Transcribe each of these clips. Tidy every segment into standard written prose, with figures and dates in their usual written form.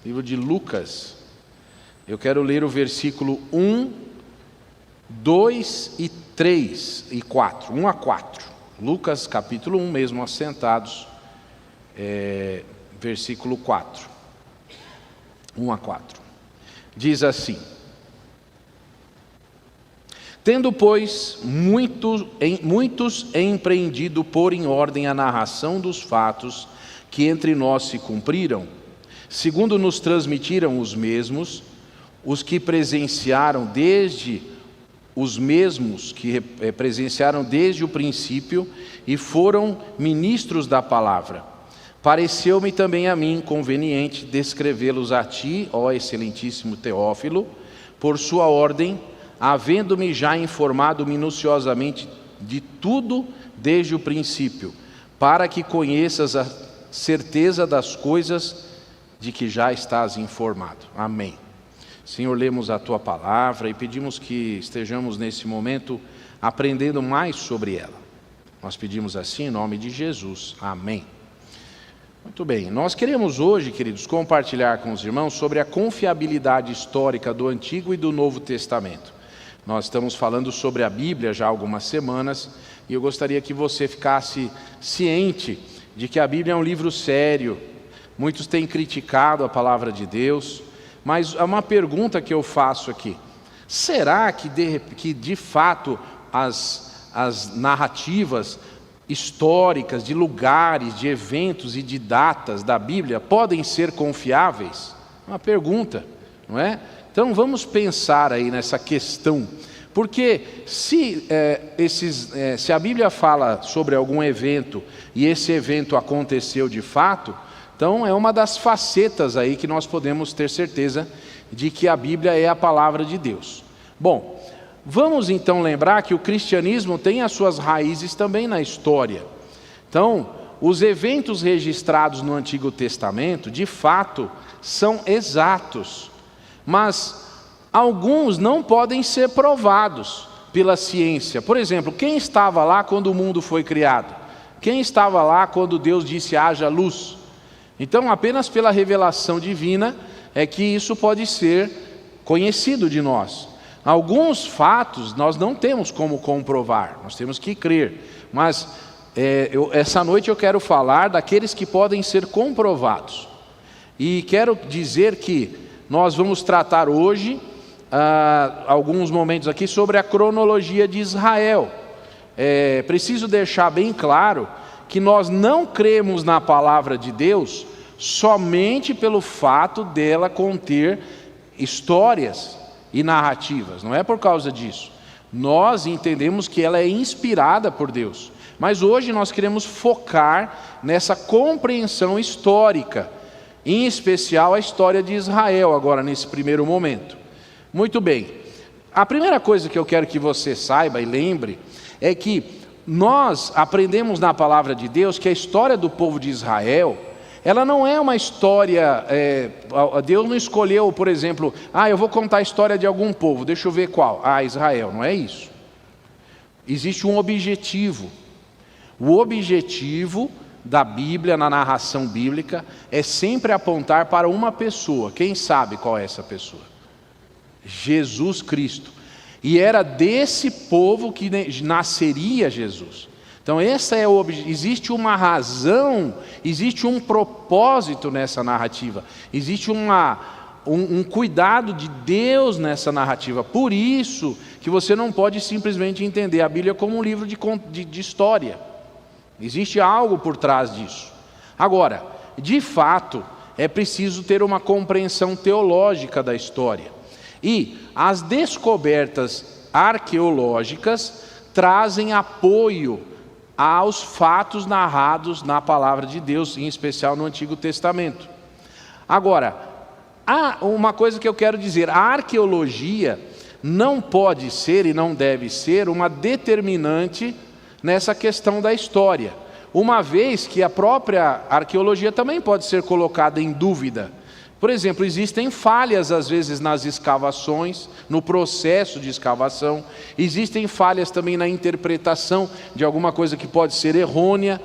livro de Lucas. Eu quero ler o versículo 1, 2 e 3 e 4, 1 a 4. Lucas capítulo 1, mesmo assentados, versículo 4, 1 a 4. Diz assim: Tendo, pois, muitos empreendido pôr em ordem a narração dos fatos que entre nós se cumpriram, segundo nos transmitiram os mesmos, os que presenciaram desde o princípio e foram ministros da palavra, pareceu-me também a mim conveniente descrevê-los a ti, ó excelentíssimo Teófilo, por sua ordem, havendo-me já informado minuciosamente de tudo desde o princípio, para que conheças a certeza das coisas de que já estás informado. Amém. Senhor, lemos a Tua palavra e pedimos que estejamos nesse momento aprendendo mais sobre ela. Nós pedimos assim em nome de Jesus. Amém. Muito bem, nós queremos hoje, queridos, compartilhar com os irmãos sobre a confiabilidade histórica do Antigo e do Novo Testamento. Nós estamos falando sobre a Bíblia já há algumas semanas e eu gostaria que você ficasse ciente de que a Bíblia é um livro sério. Muitos têm criticado a palavra de Deus, mas há uma pergunta que eu faço aqui: será que de fato as narrativas históricas de lugares, de eventos e de datas da Bíblia podem ser confiáveis? Uma pergunta, não é? Então vamos pensar aí nessa questão, porque se a Bíblia fala sobre algum evento e esse evento aconteceu de fato, então é uma das facetas aí que nós podemos ter certeza de que a Bíblia é a palavra de Deus. Bom, vamos então lembrar que o cristianismo tem as suas raízes também na história. Então, os eventos registrados no Antigo Testamento, de fato, são exatos, mas alguns não podem ser provados pela ciência. Por exemplo, quem estava lá quando o mundo foi criado? Quem estava lá quando Deus disse haja luz? Então, apenas pela revelação divina é que isso pode ser conhecido de nós. Alguns fatos nós não temos como comprovar, nós temos que crer. Mas essa noite eu quero falar daqueles que podem ser comprovados. E quero dizer que nós vamos tratar hoje, alguns momentos aqui, sobre a cronologia de Israel. Preciso deixar bem claro que nós não cremos na palavra de Deus somente pelo fato dela conter histórias e narrativas. Não é por causa disso. Nós entendemos que ela é inspirada por Deus. Mas hoje nós queremos focar nessa compreensão histórica, em especial a história de Israel, agora nesse primeiro momento. Muito bem, a primeira coisa que eu quero que você saiba e lembre é que nós aprendemos na palavra de Deus que a história do povo de Israel, ela não é uma história, Deus não escolheu, por exemplo, eu vou contar a história de algum povo, deixa eu ver qual, Israel, não é isso. Existe um objetivo. O objetivo da Bíblia, na narração bíblica, é sempre apontar para uma pessoa. Quem sabe qual é essa pessoa? Jesus Cristo. E era desse povo que nasceria Jesus. Então existe uma razão, existe um propósito nessa narrativa, existe um cuidado de Deus nessa narrativa. Por isso que você não pode simplesmente entender a Bíblia como um livro de história. Existe algo por trás disso. Agora, de fato, é preciso ter uma compreensão teológica da história. E as descobertas arqueológicas trazem apoio aos fatos narrados na palavra de Deus, em especial no Antigo Testamento. Agora, há uma coisa que eu quero dizer: a arqueologia não pode ser e não deve ser uma determinante nessa questão da história, uma vez que a própria arqueologia também pode ser colocada em dúvida. Por exemplo, existem falhas às vezes nas escavações, no processo de escavação, existem falhas também na interpretação de alguma coisa que pode ser errônea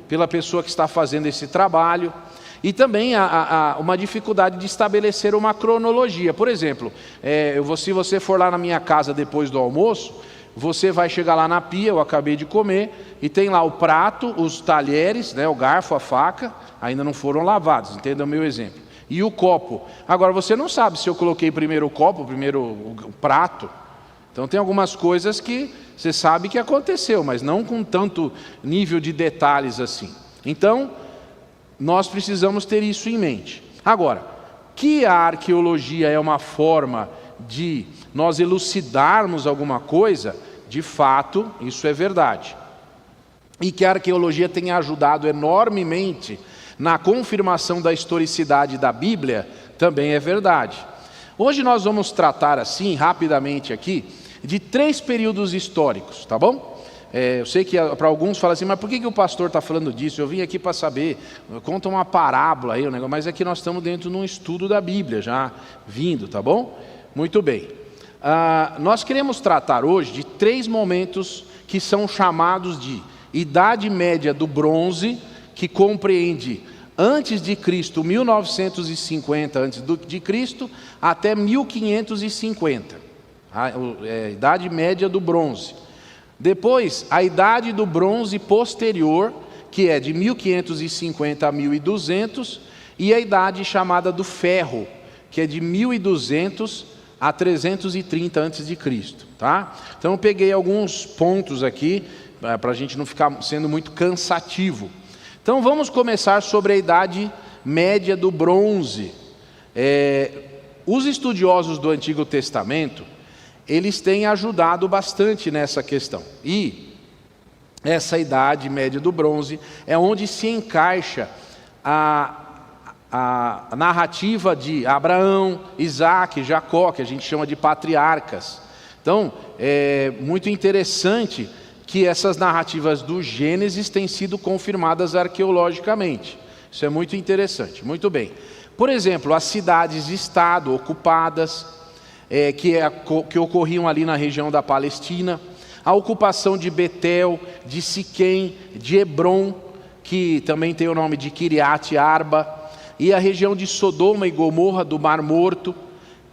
pela pessoa que está fazendo esse trabalho. E também uma dificuldade de estabelecer uma cronologia. Por exemplo, se você for lá na minha casa depois do almoço, você vai chegar lá na pia, eu acabei de comer, e tem lá o prato, os talheres, né, o garfo, a faca, ainda não foram lavados, entenda o meu exemplo. E o copo. Agora, você não sabe se eu coloquei primeiro o copo, primeiro o prato. Então tem algumas coisas que você sabe que aconteceu, mas não com tanto nível de detalhes assim. Então, nós precisamos ter isso em mente. Agora, que a arqueologia é uma forma de nós elucidarmos alguma coisa, de fato, isso é verdade. E que a arqueologia tem ajudado enormemente na confirmação da historicidade da Bíblia, também é verdade. Hoje nós vamos tratar assim, rapidamente aqui, de 3 períodos históricos, tá bom? Eu sei que para alguns fala assim, mas por que o pastor está falando disso? Eu vim aqui para saber, conta uma parábola aí, mas é que nós estamos dentro de um estudo da Bíblia, já vindo, tá bom? Muito bem. Nós queremos tratar hoje de 3 momentos que são chamados de Idade Média do Bronze, que compreende antes de Cristo, 1950 antes de Cristo, até 1550. Idade Média do Bronze. Depois, a Idade do Bronze posterior, que é de 1550 a 1200, e a Idade chamada do Ferro, que é de 1200 a 330 a.C., tá? Então eu peguei alguns pontos aqui, para a gente não ficar sendo muito cansativo. Então vamos começar sobre a Idade Média do Bronze. Os estudiosos do Antigo Testamento, eles têm ajudado bastante nessa questão. E essa Idade Média do Bronze é onde se encaixa a narrativa de Abraão, Isaac, Jacó, que a gente chama de patriarcas. Então, é muito interessante que essas narrativas do Gênesis têm sido confirmadas arqueologicamente. Isso é muito interessante. Muito bem. Por exemplo, as cidades-estado ocupadas, que ocorriam ali na região da Palestina, a ocupação de Betel, de Siquém, de Hebron, que também tem o nome de Kiriat Arba, e a região de Sodoma e Gomorra, do Mar Morto.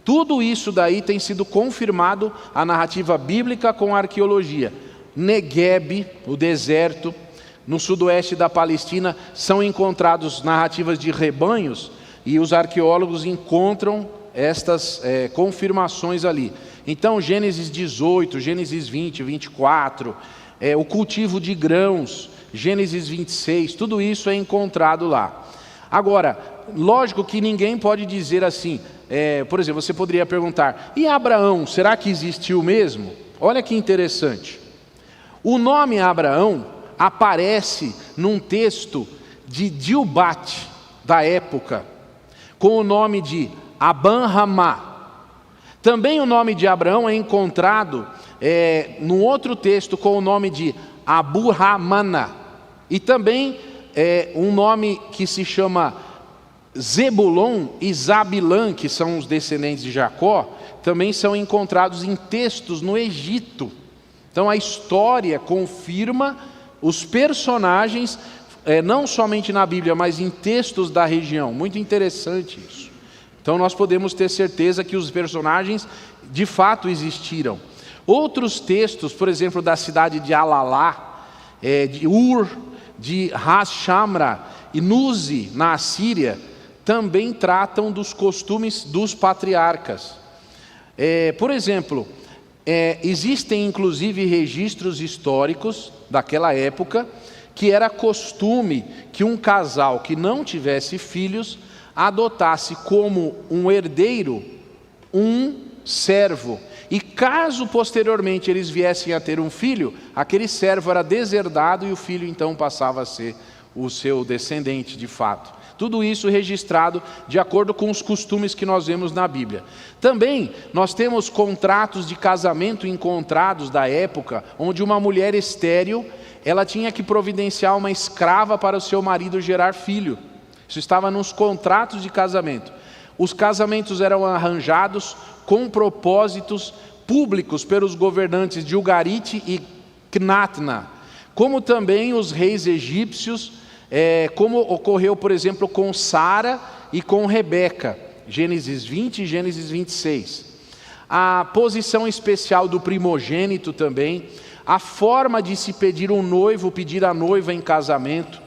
Tudo isso daí tem sido confirmado a narrativa bíblica com a arqueologia. Negueb, o deserto, no sudoeste da Palestina, são encontrados narrativas de rebanhos, e os arqueólogos encontram estas confirmações ali. Então, Gênesis 18, Gênesis 20, 24, o cultivo de grãos, Gênesis 26, tudo isso é encontrado lá. Agora, lógico que ninguém pode dizer assim, por exemplo, você poderia perguntar, e Abraão, será que existiu mesmo? Olha que interessante. O nome Abraão aparece num texto de Dilbat, da época, com o nome de Aban-Ramá. Também o nome de Abraão é encontrado num outro texto com o nome de Abu-Ramana. E também um nome que se chama Zebulon e Zabilã, que são os descendentes de Jacó, também são encontrados em textos no Egito. Então a história confirma os personagens, não somente na Bíblia, mas em textos da região. Muito interessante isso. Então nós podemos ter certeza que os personagens de fato existiram. Outros textos, por exemplo, da cidade de Alalá, de Ur, de Ras-Shamra e Nuzi, na Assíria, também tratam dos costumes dos patriarcas. Por exemplo, existem inclusive registros históricos daquela época que era costume que um casal que não tivesse filhos adotasse como um herdeiro um servo, e caso posteriormente eles viessem a ter um filho, aquele servo era deserdado e o filho então passava a ser o seu descendente de fato. Tudo isso registrado de acordo com os costumes que nós vemos na Bíblia. Também nós temos contratos de casamento encontrados da época, onde uma mulher estéril, ela tinha que providenciar uma escrava para o seu marido gerar filho. Isso estava nos contratos de casamento. Os casamentos eram arranjados com propósitos públicos pelos governantes de Ugarit e Cnatna, como também os reis egípcios como ocorreu, por exemplo, com Sara e com Rebeca, Gênesis 20 e Gênesis 26. A posição especial do primogênito também, a forma de se pedir um noivo, pedir a noiva em casamento,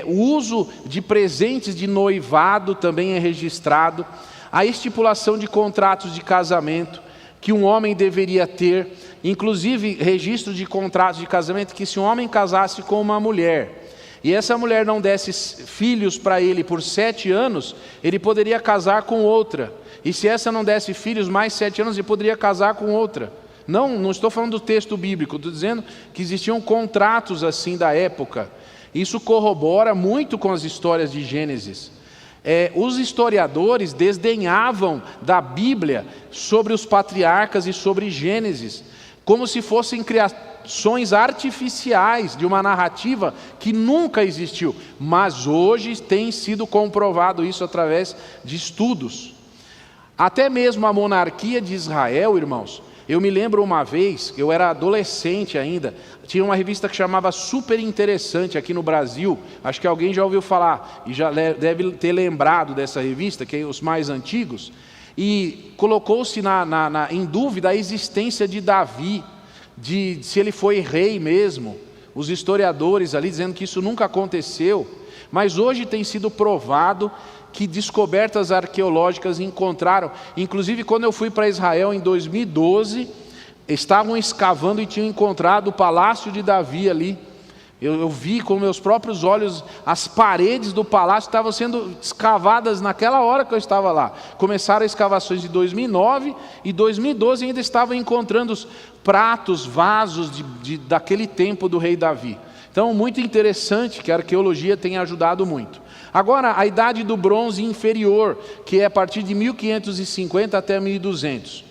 o uso de presentes de noivado também é registrado, a estipulação de contratos de casamento que um homem deveria ter, inclusive registro de contratos de casamento que se um homem casasse com uma mulher, e essa mulher não desse filhos para ele por 7 anos, ele poderia casar com outra. E se essa não desse filhos mais 7 anos, ele poderia casar com outra. Não estou falando do texto bíblico, estou dizendo que existiam contratos assim da época. Isso corrobora muito com as histórias de Gênesis. Os historiadores desdenhavam da Bíblia sobre os patriarcas e sobre Gênesis, como se fossem criações artificiais de uma narrativa que nunca existiu. Mas hoje tem sido comprovado isso através de estudos. Até mesmo a monarquia de Israel, irmãos, eu me lembro uma vez, eu era adolescente ainda, tinha uma revista que chamava Super Interessante aqui no Brasil, acho que alguém já ouviu falar, e já deve ter lembrado dessa revista, que é os mais antigos, e colocou-se em dúvida a existência de Davi, de se ele foi rei mesmo, os historiadores ali dizendo que isso nunca aconteceu, mas hoje tem sido provado que descobertas arqueológicas encontraram, inclusive quando eu fui para Israel em 2012, estavam escavando e tinham encontrado o palácio de Davi ali. Eu vi com meus próprios olhos, as paredes do palácio estavam sendo escavadas naquela hora que eu estava lá. Começaram as escavações de 2009 e 2012 ainda estavam encontrando os pratos, vasos daquele tempo do rei Davi. Então, muito interessante que a arqueologia tenha ajudado muito. Agora, a idade do bronze inferior, que é a partir de 1550 até 1200.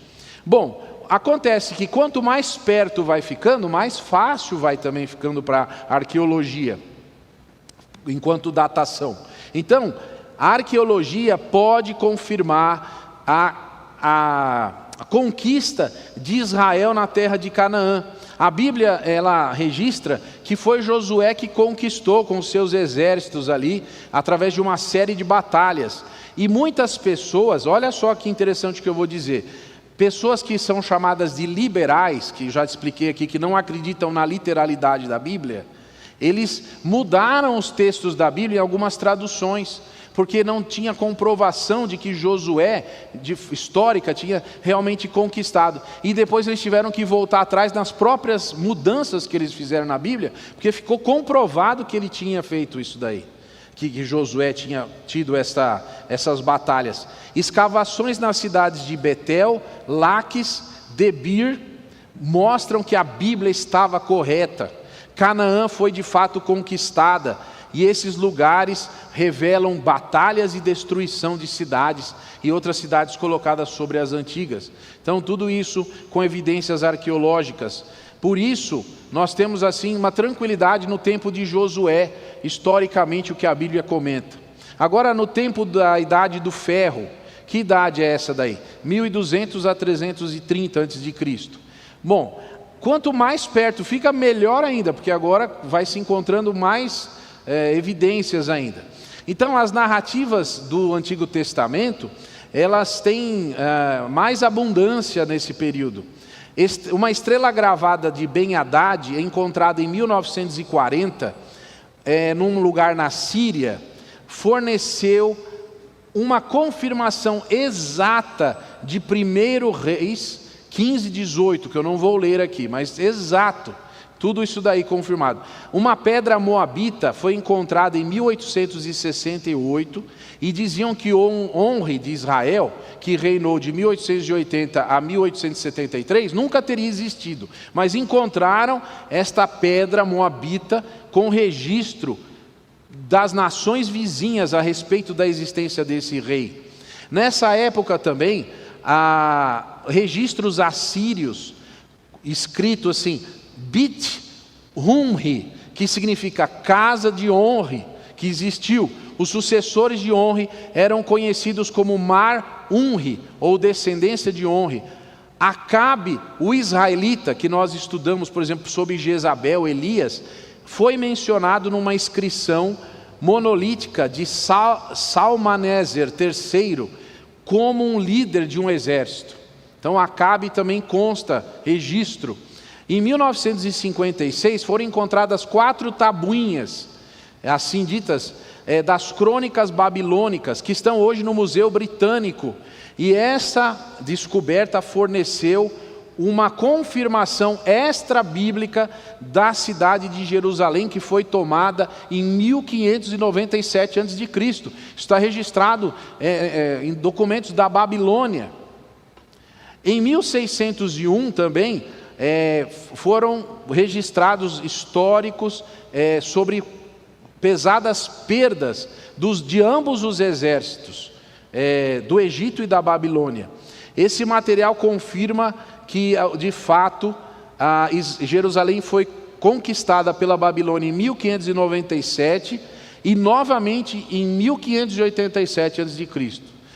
Bom, acontece que quanto mais perto vai ficando, mais fácil vai também ficando para a arqueologia, enquanto datação. Então, a arqueologia pode confirmar a conquista de Israel na terra de Canaã. A Bíblia, ela registra que foi Josué que conquistou com os seus exércitos ali, através de uma série de batalhas. E muitas pessoas, olha só que interessante que eu vou dizer, pessoas que são chamadas de liberais, que já expliquei aqui, que não acreditam na literalidade da Bíblia, eles mudaram os textos da Bíblia em algumas traduções, porque não tinha comprovação de que Josué, histórica, tinha realmente conquistado. E depois eles tiveram que voltar atrás nas próprias mudanças que eles fizeram na Bíblia, porque ficou comprovado que ele tinha feito isso daí, que Josué tinha tido essas batalhas. Escavações nas cidades de Betel, Laques, Debir, mostram que a Bíblia estava correta. Canaã foi de fato conquistada. E esses lugares revelam batalhas e destruição de cidades e outras cidades colocadas sobre as antigas. Então tudo isso com evidências arqueológicas. Por isso nós temos assim uma tranquilidade no tempo de Josué, historicamente o que a Bíblia comenta. Agora no tempo da idade do ferro, que idade é essa daí? 1200 a 330 a.C. Bom, quanto mais perto fica, melhor ainda, porque agora vai se encontrando mais evidências ainda. Então as narrativas do Antigo Testamento, elas têm mais abundância nesse período. Uma estrela gravada de Ben-Hadad, encontrada em 1940, num lugar na Síria, forneceu uma confirmação exata de 1 Reis 15:18, que eu não vou ler aqui, mas exato. Tudo isso daí confirmado. Uma pedra moabita foi encontrada em 1868 e diziam que Onri de Israel, que reinou de 1880 a 1873, nunca teria existido. Mas encontraram esta pedra moabita com registro das nações vizinhas a respeito da existência desse rei. Nessa época também, há registros assírios, escrito assim, Bit Humri, que significa casa de Onri, que existiu. Os sucessores de Onri eram conhecidos como Mar Unri, ou descendência de Onri. Acabe, o israelita, que nós estudamos, por exemplo, sobre Jezabel, Elias, foi mencionado numa inscrição monolítica de Salmaneser III como um líder de um exército. Então Acabe também consta registro. Em 1956 foram encontradas 4 tabuinhas, assim ditas, das crônicas babilônicas, que estão hoje no Museu Britânico. E essa descoberta forneceu uma confirmação extra-bíblica da cidade de Jerusalém, que foi tomada em 1597 a.C. Isso está registrado em documentos da Babilônia. Em 1601 também foram registrados históricos sobre pesadas perdas de ambos os exércitos, do Egito e da Babilônia. Esse material confirma que, de fato, Jerusalém foi conquistada pela Babilônia em 1597 e novamente em 1587 a.C.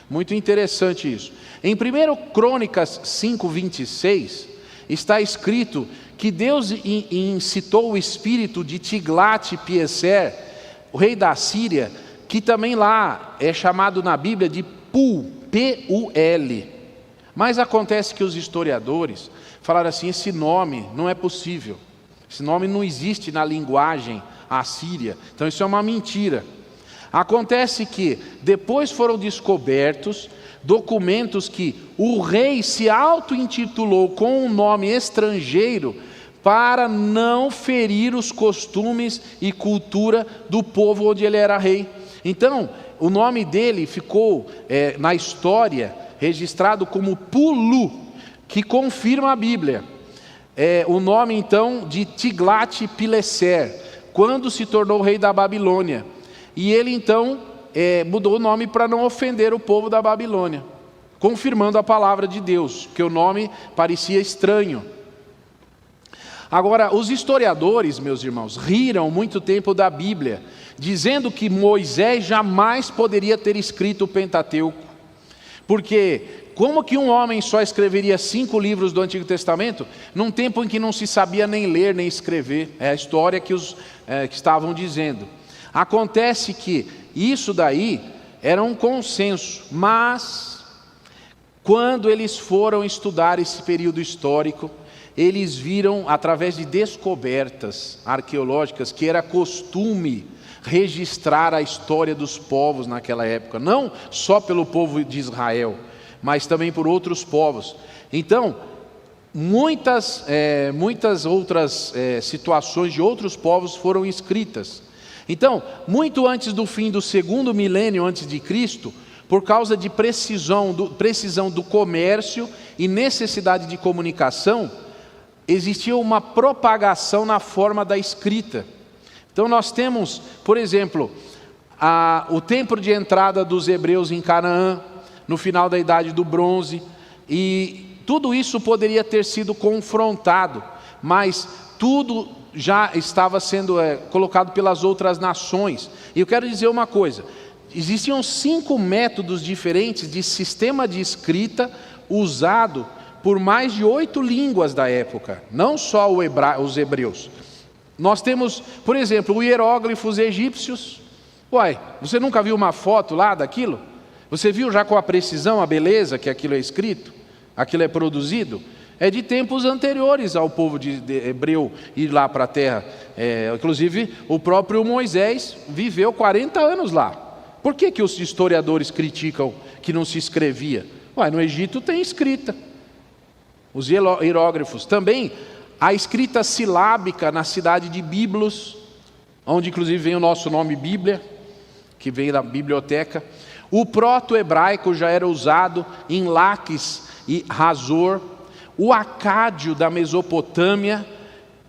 Muito interessante isso. Em 1 Crônicas 5:26, está escrito que Deus incitou o espírito de Tiglat-Pileser, o rei da Síria, que também lá é chamado na Bíblia de Pul, P-U-L. Mas acontece que os historiadores falaram assim: esse nome não é possível, esse nome não existe na linguagem assíria, então isso é uma mentira. Acontece que depois foram descobertos documentos que o rei se auto-intitulou com um nome estrangeiro para não ferir os costumes e cultura do povo onde ele era rei. Então, o nome dele ficou na história registrado como Pulu, que confirma a Bíblia. O nome então de Tiglat-Pileser, quando se tornou rei da Babilônia. E ele então mudou o nome para não ofender o povo da Babilônia, confirmando a palavra de Deus, porque o nome parecia estranho. Agora, os historiadores, meus irmãos, riram muito tempo da Bíblia, dizendo que Moisés jamais poderia ter escrito o Pentateuco, porque como que um homem só escreveria 5 livros do Antigo Testamento, num tempo em que não se sabia nem ler nem escrever? É a história que que estavam dizendo. Acontece que isso daí era um consenso, mas quando eles foram estudar esse período histórico, eles viram, através de descobertas arqueológicas, que era costume registrar a história dos povos naquela época, não só pelo povo de Israel, mas também por outros povos. Então, muitas outras situações de outros povos foram escritas. Então, muito antes do fim do 2º milênio antes de Cristo, por causa de precisão do comércio e necessidade de comunicação, existia uma propagação na forma da escrita. Então nós temos, por exemplo, o tempo de entrada dos hebreus em Canaã, no final da Idade do Bronze, e tudo isso poderia ter sido confrontado, mas tudo já estava sendo colocado pelas outras nações. E eu quero dizer uma coisa: existiam 5 métodos diferentes de sistema de escrita usado por mais de 8 línguas da época, não só os hebreus. Nós temos, por exemplo, os hieróglifos egípcios. Você nunca viu uma foto lá daquilo? Você viu já com a precisão, a beleza que aquilo é escrito? Aquilo é produzido? É de tempos anteriores ao povo de hebreu ir lá para a terra. Inclusive, o próprio Moisés viveu 40 anos lá. Por que os historiadores criticam que não se escrevia? No Egito tem escrita. Os hieróglifos. Também a escrita silábica na cidade de Biblos, onde inclusive vem o nosso nome Bíblia, que vem da biblioteca. O proto-hebraico já era usado em Laques e Razor. O acádio da Mesopotâmia,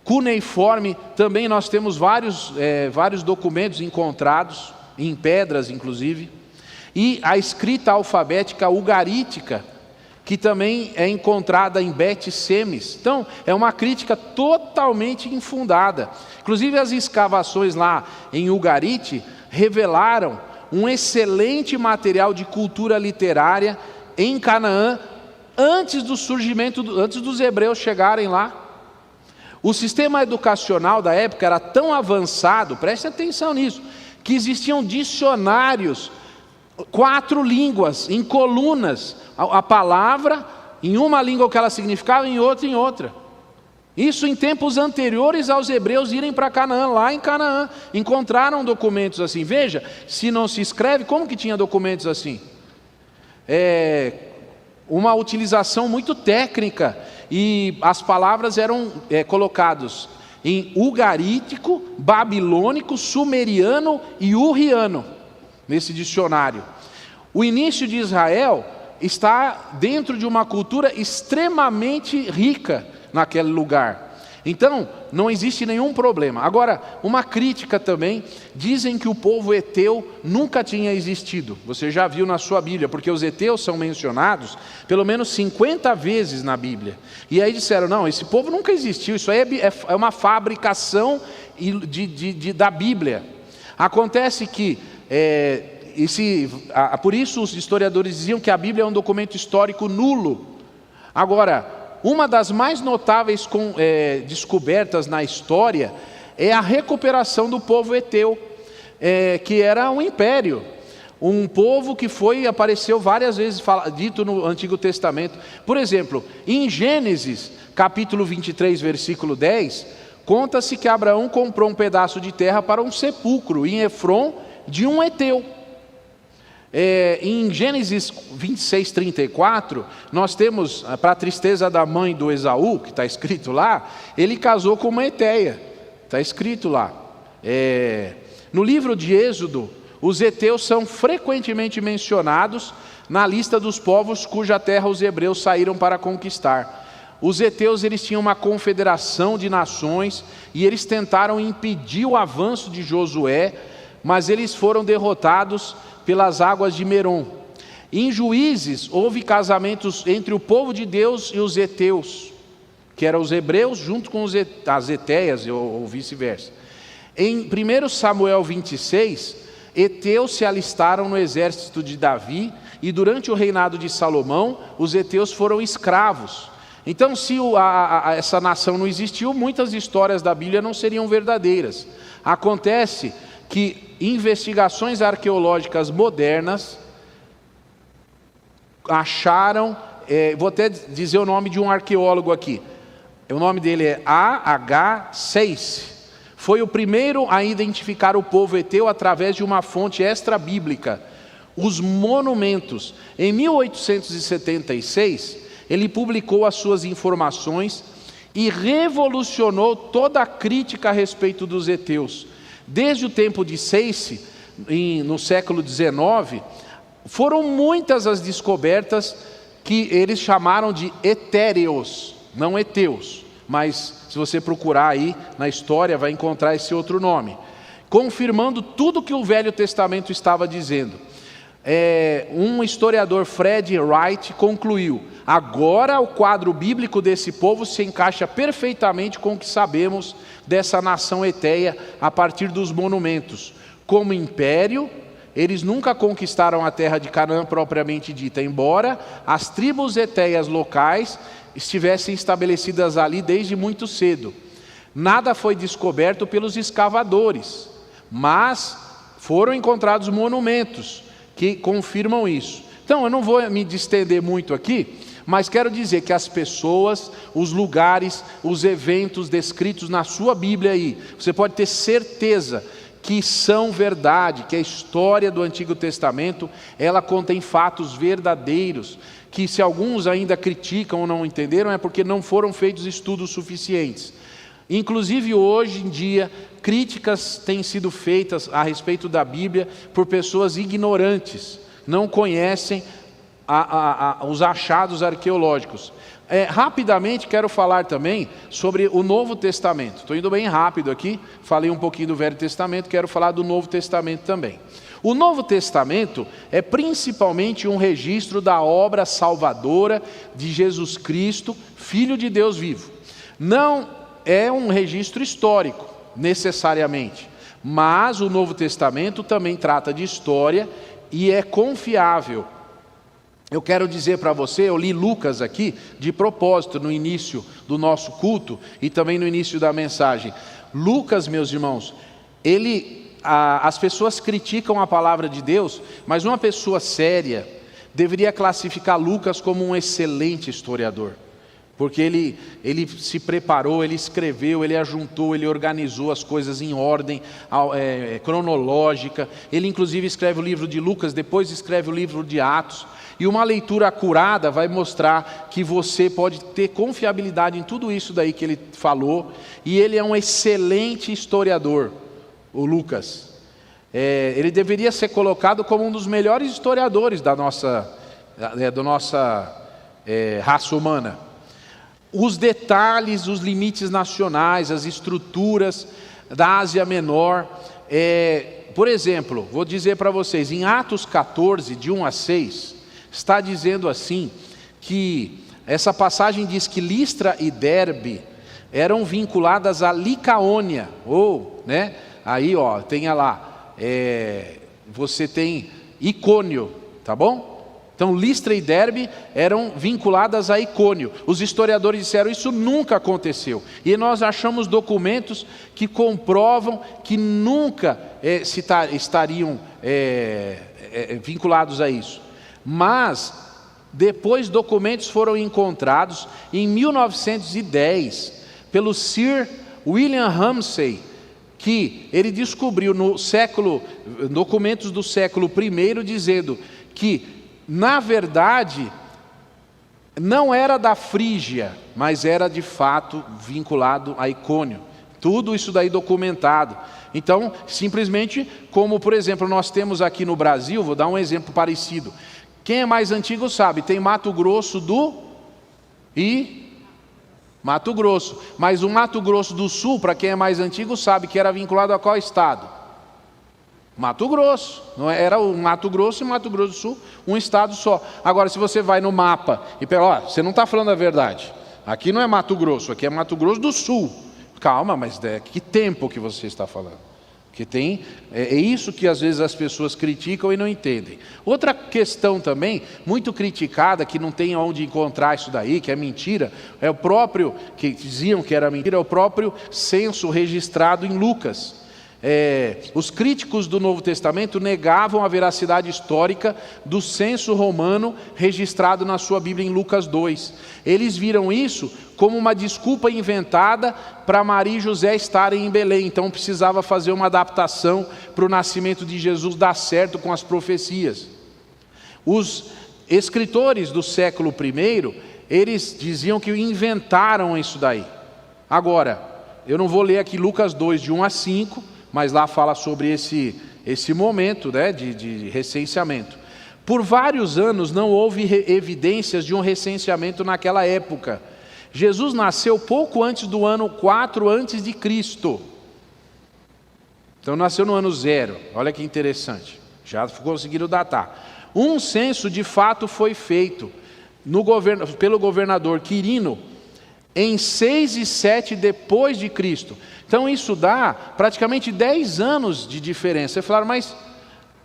cuneiforme, também nós temos vários documentos encontrados, em pedras inclusive. E a escrita alfabética ugarítica, que também é encontrada em Bet-Semes. Então, é uma crítica totalmente infundada. Inclusive, as escavações lá em Ugarite revelaram um excelente material de cultura literária em Canaã, antes dos hebreus chegarem lá. O sistema educacional da época era tão avançado, preste atenção nisso, que existiam dicionários, 4 línguas, em colunas, a palavra, em uma língua o que ela significava, em outra. Isso em tempos anteriores aos hebreus irem para Canaã, lá em Canaã, encontraram documentos assim. Veja, se não se escreve, como que tinha documentos assim? Uma utilização muito técnica, e as palavras eram colocadas em ugarítico, babilônico, sumeriano e urriano, nesse dicionário. O início de Israel está dentro de uma cultura extremamente rica naquele lugar. Então, não existe nenhum problema. Agora, uma crítica também, dizem que o povo heteu nunca tinha existido. Você já viu na sua Bíblia, porque os heteus são mencionados pelo menos 50 vezes na Bíblia. E aí disseram, não, esse povo nunca existiu, isso aí é uma fabricação da Bíblia. Acontece que, por isso os historiadores diziam que a Bíblia é um documento histórico nulo. Agora, uma das mais notáveis descobertas na história é a recuperação do povo heteu, que era um império, um povo que apareceu várias vezes dito no Antigo Testamento. Por exemplo, em Gênesis, capítulo 23, versículo 10, conta-se que Abraão comprou um pedaço de terra para um sepulcro em Efron de um heteu. Em Gênesis 26, 34, nós temos, para a tristeza da mãe do Esaú, que está escrito lá, ele casou com uma heteia, está escrito lá. No livro de Êxodo, os heteus são frequentemente mencionados na lista dos povos cuja terra os hebreus saíram para conquistar. Os heteus, eles tinham uma confederação de nações, e eles tentaram impedir o avanço de Josué, mas eles foram derrotados pelas águas de Merom. Em Juízes, houve casamentos entre o povo de Deus e os heteus, que eram os hebreus junto com as heteias, ou vice-versa. Em 1 Samuel 26, heteus se alistaram no exército de Davi, e durante o reinado de Salomão, os heteus foram escravos. Então, se essa nação não existiu, muitas histórias da Bíblia não seriam verdadeiras. Acontece que investigações arqueológicas modernas acharam, vou até dizer o nome de um arqueólogo aqui, o nome dele é A.H. Seyss, foi o primeiro a identificar o povo heteu através de uma fonte extra-bíblica, os monumentos. Em 1876, ele publicou as suas informações e revolucionou toda a crítica a respeito dos heteus. Desde o tempo de Seyss, no século XIX, foram muitas as descobertas que eles chamaram de etéreos, não heteus, mas se você procurar aí na história vai encontrar esse outro nome, confirmando tudo que o Velho Testamento estava dizendo. Um historiador, Fred Wright, concluiu: agora o quadro bíblico desse povo se encaixa perfeitamente com o que sabemos dessa nação heteia a partir dos monumentos. Como império, eles nunca conquistaram a terra de Canaã propriamente dita, embora as tribos heteias locais estivessem estabelecidas ali desde muito cedo. Nada foi descoberto pelos escavadores, mas foram encontrados monumentos que confirmam isso. Então, eu não vou me distender muito aqui, mas quero dizer que as pessoas, os lugares, os eventos descritos na sua Bíblia aí, você pode ter certeza que são verdade, que a história do Antigo Testamento, ela contém fatos verdadeiros, que se alguns ainda criticam ou não entenderam, é porque não foram feitos estudos suficientes. Inclusive hoje em dia, críticas têm sido feitas a respeito da Bíblia por pessoas ignorantes, não conhecem os achados arqueológicos. Rapidamente quero falar também sobre o Novo Testamento. Estou indo bem rápido aqui, falei um pouquinho do Velho Testamento, quero falar do Novo Testamento também. O Novo Testamento é principalmente um registro da obra salvadora de Jesus Cristo, Filho de Deus vivo. Não é um registro histórico, necessariamente, mas o Novo Testamento também trata de história e é confiável. Eu quero dizer para você, eu li Lucas aqui, de propósito, no início do nosso culto e também no início da mensagem. Lucas, meus irmãos, ele as pessoas criticam a palavra de Deus, mas uma pessoa séria deveria classificar Lucas como um excelente historiador. Porque ele se preparou, ele escreveu, ele ajuntou, ele organizou as coisas em ordem cronológica. Ele inclusive escreve o livro de Lucas, depois escreve o livro de Atos. E uma leitura acurada vai mostrar que você pode ter confiabilidade em tudo isso daí que ele falou. E ele é um excelente historiador, o Lucas. Ele deveria ser colocado como um dos melhores historiadores da nossa raça humana. Os detalhes, os limites nacionais, as estruturas da Ásia Menor. Por exemplo, vou dizer para vocês, em Atos 14, de 1 a 6, está dizendo assim, que essa passagem diz que Listra e Derbe eram vinculadas a Licaônia, aí tenha lá, você tem Icônio, tá bom? Então Listra e Derbe eram vinculadas a Icônio. Os historiadores disseram, isso nunca aconteceu. E nós achamos documentos que comprovam que nunca estariam vinculados a isso. Mas, depois documentos foram encontrados em 1910, pelo Sir William Ramsay, que ele descobriu documentos do século I, dizendo que, na verdade, não era da Frígia, mas era de fato vinculado a Icônio. Tudo isso daí documentado. Então, simplesmente, como por exemplo, nós temos aqui no Brasil, vou dar um exemplo parecido. Quem é mais antigo sabe, tem Mato Grosso e Mato Grosso. Mas o Mato Grosso do Sul, para quem é mais antigo, sabe que era vinculado a qual estado? Mato Grosso. Não era o Mato Grosso e Mato Grosso do Sul, um estado só. Agora, se você vai no mapa e pega, você não está falando a verdade. Aqui não é Mato Grosso, aqui é Mato Grosso do Sul. Calma, mas que tempo que você está falando? Porque é isso que às vezes as pessoas criticam e não entendem. Outra questão também, muito criticada, que não tem onde encontrar isso daí, que é mentira, é o próprio, que diziam que era mentira, é o próprio censo registrado em Lucas. Os críticos do Novo Testamento negavam a veracidade histórica do censo romano registrado na sua Bíblia em Lucas 2. Eles viram isso como uma desculpa inventada para Maria e José estarem em Belém. Então precisava fazer uma adaptação para o nascimento de Jesus dar certo com as profecias. Os escritores do século I, eles diziam que inventaram isso daí. Agora, eu não vou ler aqui Lucas 2, de 1 a 5, mas lá fala sobre esse momento de recenseamento. Por vários anos não houve evidências de um recenseamento naquela época. Jesus nasceu pouco antes do ano 4 antes de Cristo. Então nasceu no ano 0. Olha que interessante. Já conseguiram datar. Um censo de fato foi feito pelo governador Quirino em 6 e 7 depois de Cristo. Então isso dá praticamente 10 anos de diferença. Vocês falaram, mas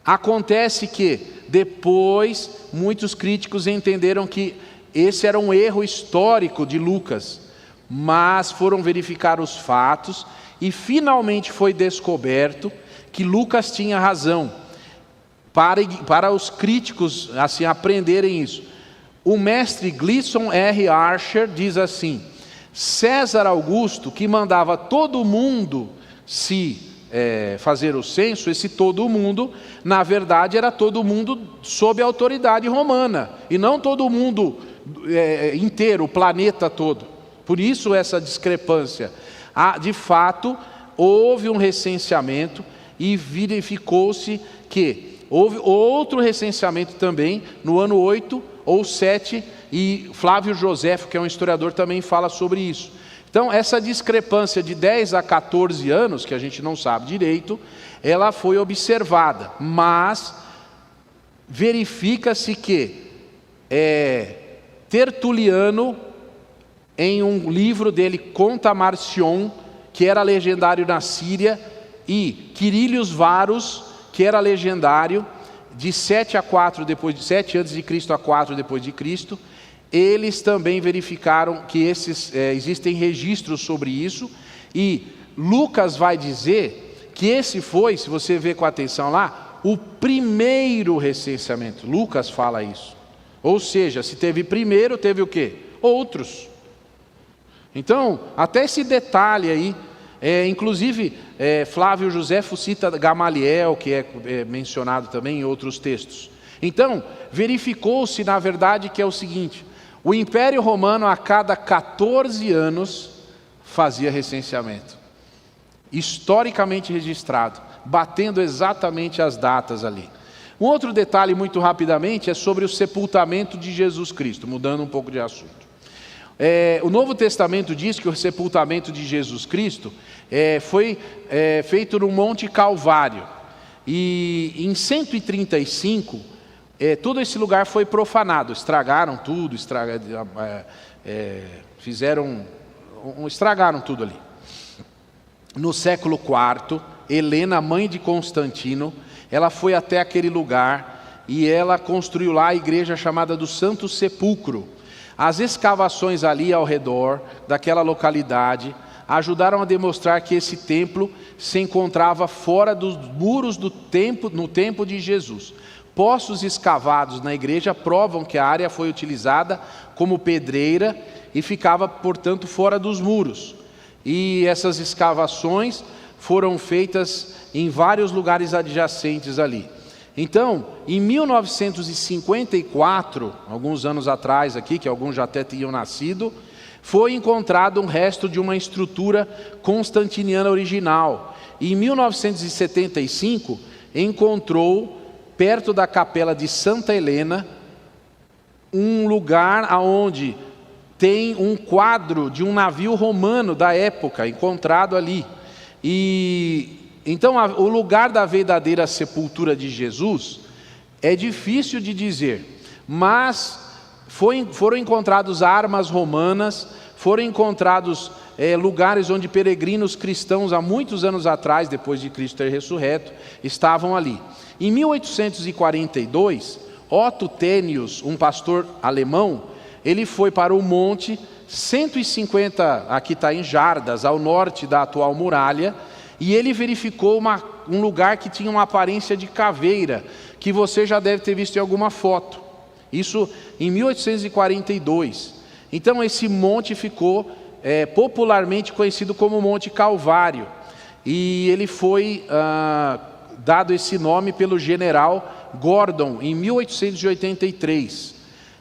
acontece que depois muitos críticos entenderam que esse era um erro histórico de Lucas, mas foram verificar os fatos e finalmente foi descoberto que Lucas tinha razão, para os críticos assim aprenderem isso. O mestre Gleason R. Archer diz assim: César Augusto, que mandava todo mundo fazer o censo, esse todo mundo, na verdade era todo mundo sob a autoridade romana, e não todo mundo inteiro, o planeta todo. Por isso essa discrepância. De fato, houve um recenseamento e verificou-se que houve outro recenseamento também no ano 8 ou 7, e Flávio Joséfo, que é um historiador, também fala sobre isso. Então, essa discrepância de 10 a 14 anos, que a gente não sabe direito, ela foi observada, mas verifica-se que Tertuliano, em um livro dele, Conta Marcion, que era legendário na Síria, e Quirilius Varus, que era legendário, de 7 a 4 depois de 7 antes de Cristo a 4 depois de Cristo, eles também verificaram que existem registros sobre isso, e Lucas vai dizer que esse foi, se você ver com atenção lá, o primeiro recenseamento. Lucas fala isso. Ou seja, se teve primeiro, teve o quê? Outros. Então, até esse detalhe aí, inclusive Flávio Josefo cita Gamaliel, que é mencionado também em outros textos. Então, verificou-se na verdade que é o seguinte: o Império Romano a cada 14 anos fazia recenseamento, historicamente registrado, batendo exatamente as datas ali. Um outro detalhe muito rapidamente é sobre o sepultamento de Jesus Cristo, mudando um pouco de assunto. O Novo Testamento diz que o sepultamento de Jesus Cristo foi feito no Monte Calvário. E em 135, todo esse lugar foi profanado, estragaram tudo, estragaram tudo ali. No século IV, Helena, mãe de Constantino, ela foi até aquele lugar e ela construiu lá a igreja chamada do Santo Sepulcro. As escavações ali ao redor daquela localidade ajudaram a demonstrar que esse templo se encontrava fora dos muros do templo, no tempo de Jesus. Poços escavados na igreja provam que a área foi utilizada como pedreira e ficava, portanto, fora dos muros. E essas escavações foram feitas em vários lugares adjacentes ali. Então, em 1954, alguns anos atrás aqui, que alguns já até tinham nascido, foi encontrado um resto de uma estrutura constantiniana original. E em 1975, encontrou, perto da capela de Santa Helena, um lugar onde tem um quadro de um navio romano da época, encontrado ali. E então o lugar da verdadeira sepultura de Jesus é difícil de dizer, mas foram encontrados armas romanas, foram encontrados lugares onde peregrinos cristãos há muitos anos atrás, depois de Cristo ter ressurreto, estavam ali. Em 1842, Otto Tenius, um pastor alemão, ele foi para o monte 150, aqui está em jardas, ao norte da atual muralha, e ele verificou um lugar que tinha uma aparência de caveira, que você já deve ter visto em alguma foto. Isso em 1842. Então esse monte ficou popularmente conhecido como Monte Calvário. E ele foi dado esse nome pelo general Gordon, em 1883.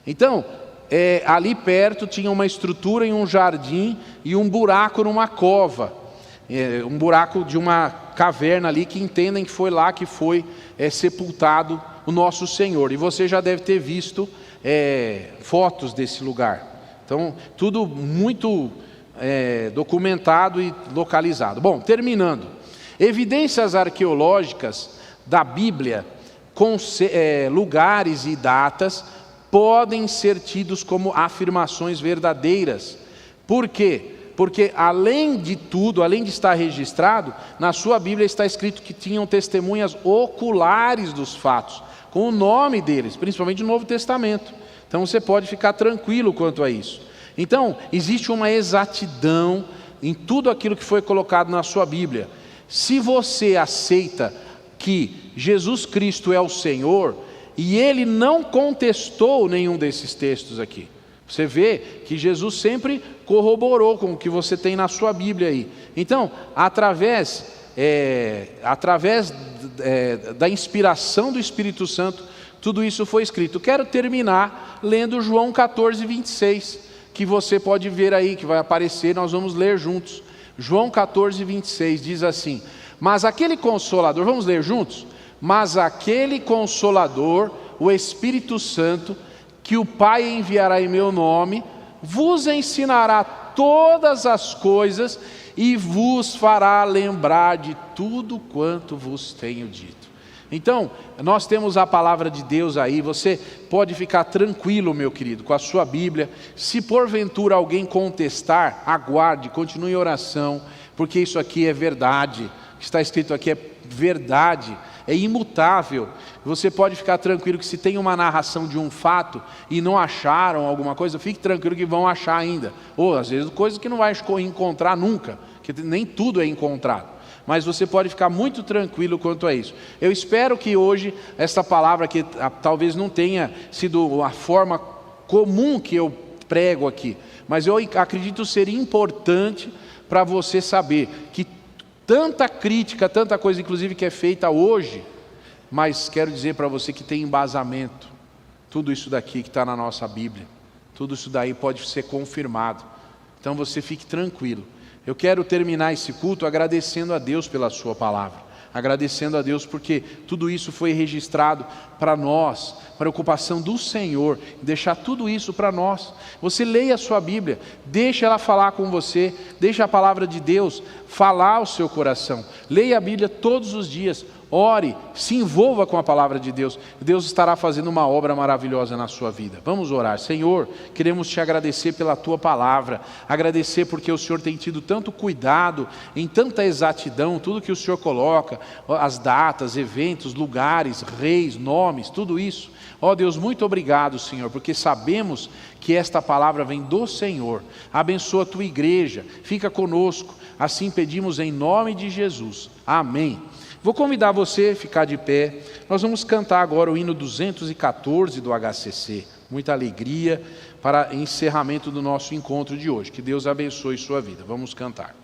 Então, ali perto tinha uma estrutura em um jardim e um buraco numa cova. Um buraco de uma caverna ali, que entendem que foi lá que foi sepultado o nosso Senhor. E você já deve ter visto fotos desse lugar. Então, tudo muito documentado e localizado. Bom, terminando. Evidências arqueológicas da Bíblia, com lugares e datas, podem ser tidos como afirmações verdadeiras. Por quê? Porque além de tudo, além de estar registrado, na sua Bíblia está escrito que tinham testemunhas oculares dos fatos, com o nome deles, principalmente no Novo Testamento. Então você pode ficar tranquilo quanto a isso. Então, existe uma exatidão em tudo aquilo que foi colocado na sua Bíblia. Se você aceita que Jesus Cristo é o Senhor, e ele não contestou nenhum desses textos aqui, você vê que Jesus sempre corroborou com o que você tem na sua Bíblia aí. Então, através da inspiração do Espírito Santo, tudo isso foi escrito. Quero terminar lendo João 14, 26, que você pode ver aí, que vai aparecer, nós vamos ler juntos. João 14, 26 diz assim: mas aquele Consolador, vamos ler juntos? Mas aquele Consolador, o Espírito Santo, que o Pai enviará em meu nome, vos ensinará todas as coisas e vos fará lembrar de tudo quanto vos tenho dito. Então, nós temos a palavra de Deus aí, você pode ficar tranquilo, meu querido, com a sua Bíblia. Se porventura alguém contestar, aguarde, continue em oração, porque isso aqui é verdade, o que está escrito aqui é verdade, é imutável. Você pode ficar tranquilo que se tem uma narração de um fato e não acharam alguma coisa, fique tranquilo que vão achar ainda. Ou às vezes coisas que não vai encontrar nunca, que nem tudo é encontrado. mas você pode ficar muito tranquilo quanto a isso. Eu espero que hoje, essa palavra que talvez não tenha sido a forma comum que eu prego aqui, mas eu acredito ser importante para você saber que tanta crítica, tanta coisa inclusive que é feita hoje, mas quero dizer para você que tem embasamento. Tudo isso daqui que está na nossa Bíblia, tudo isso daí pode ser confirmado. Então você fique tranquilo. Eu quero terminar esse culto agradecendo a Deus pela sua palavra, agradecendo a Deus porque tudo isso foi registrado para nós, preocupação do Senhor, deixar tudo isso para nós. Você leia a sua Bíblia, deixa ela falar com você, deixa a palavra de Deus falar ao seu coração. Leia a Bíblia todos os dias, ore, se envolva com a palavra de Deus. Deus estará fazendo uma obra maravilhosa na sua vida. Vamos orar. Senhor, queremos te agradecer pela tua palavra, agradecer porque o Senhor tem tido tanto cuidado, em tanta exatidão, tudo que o Senhor coloca, as datas, eventos, lugares, reis, nomes, tudo isso. Ó Deus, muito obrigado, Senhor, porque sabemos que esta palavra vem do Senhor. Abençoa a tua igreja, fica conosco, assim pedimos em nome de Jesus. Amém. Vou convidar você a ficar de pé. Nós vamos cantar agora o hino 214 do HCC. Muita alegria para encerramento do nosso encontro de hoje. Que Deus abençoe sua vida. Vamos cantar.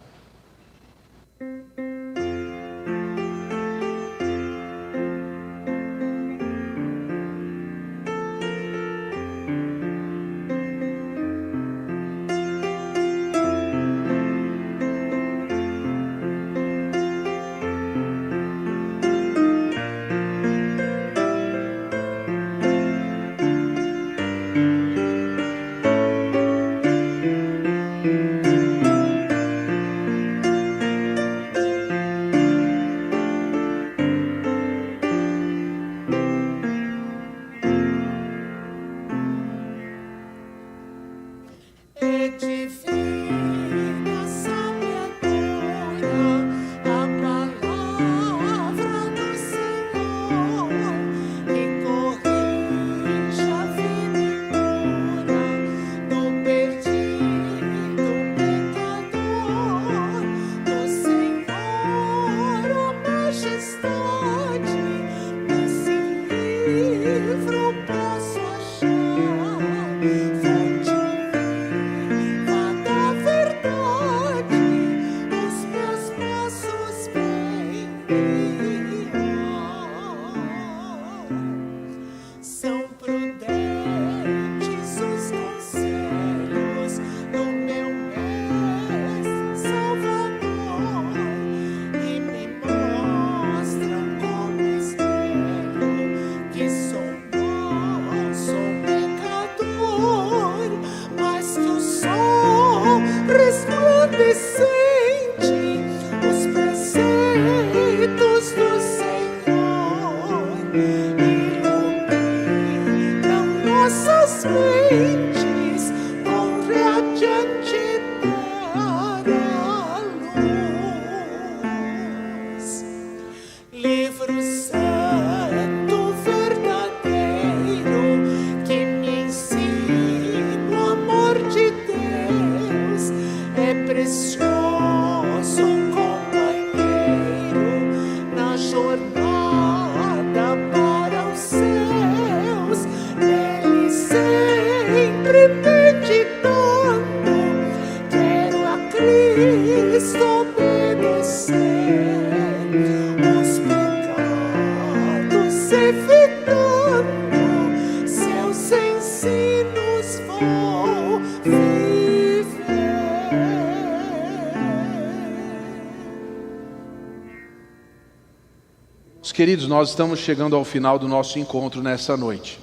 Queridos, nós estamos chegando ao final do nosso encontro nessa noite.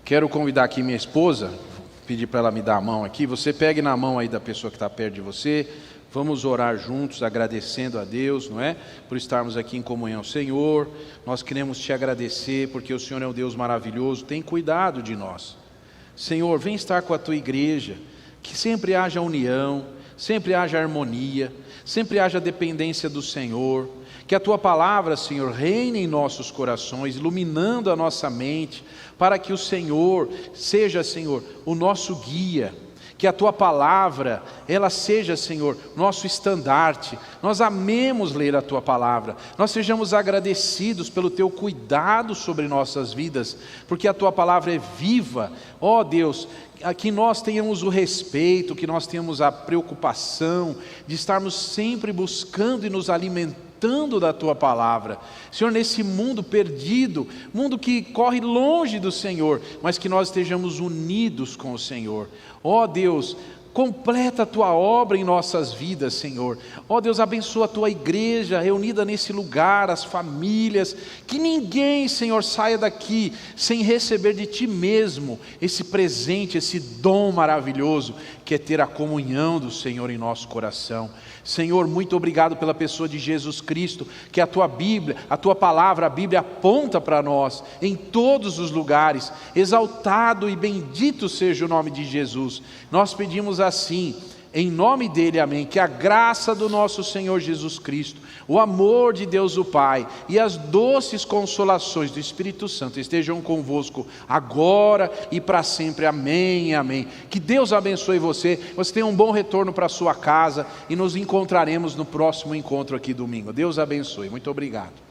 Quero convidar aqui minha esposa, pedir para ela me dar a mão aqui. Você pegue na mão aí da pessoa que está perto de você. Vamos orar juntos, agradecendo a Deus, não é? Por estarmos aqui em comunhão ao Senhor. Nós queremos te agradecer porque o Senhor é um Deus maravilhoso, tem cuidado de nós. Senhor, vem estar com a tua igreja, que sempre haja união, sempre haja harmonia, sempre haja dependência do Senhor. Que a tua palavra, Senhor, reine em nossos corações, iluminando a nossa mente, para que o Senhor seja, Senhor, o nosso guia. Que a Tua palavra, ela seja, Senhor, nosso estandarte. Nós amemos ler a Tua palavra. Nós sejamos agradecidos pelo Teu cuidado sobre nossas vidas, porque a Tua palavra é viva. Ó Deus, que nós tenhamos o respeito, que nós tenhamos a preocupação de estarmos sempre buscando e nos alimentando da Tua palavra. Senhor, nesse mundo perdido, mundo que corre longe do Senhor, mas que nós estejamos unidos com o Senhor. Ó Deus, completa a Tua obra em nossas vidas, Senhor. Ó Deus, abençoa a Tua igreja reunida nesse lugar, as famílias. Que ninguém, Senhor, saia daqui sem receber de Ti mesmo esse presente, esse dom maravilhoso, que é ter a comunhão do Senhor em nosso coração. Senhor, muito obrigado pela pessoa de Jesus Cristo, que a Tua Bíblia, a Tua palavra, a Bíblia aponta para nós, em todos os lugares. Exaltado e bendito seja o nome de Jesus. Nós pedimos assim, em nome dEle, amém, que a graça do nosso Senhor Jesus Cristo, o amor de Deus o Pai e as doces consolações do Espírito Santo estejam convosco agora e para sempre, amém, amém. Que Deus abençoe você tenha um bom retorno para a sua casa e nos encontraremos no próximo encontro aqui domingo. Deus abençoe, muito obrigado.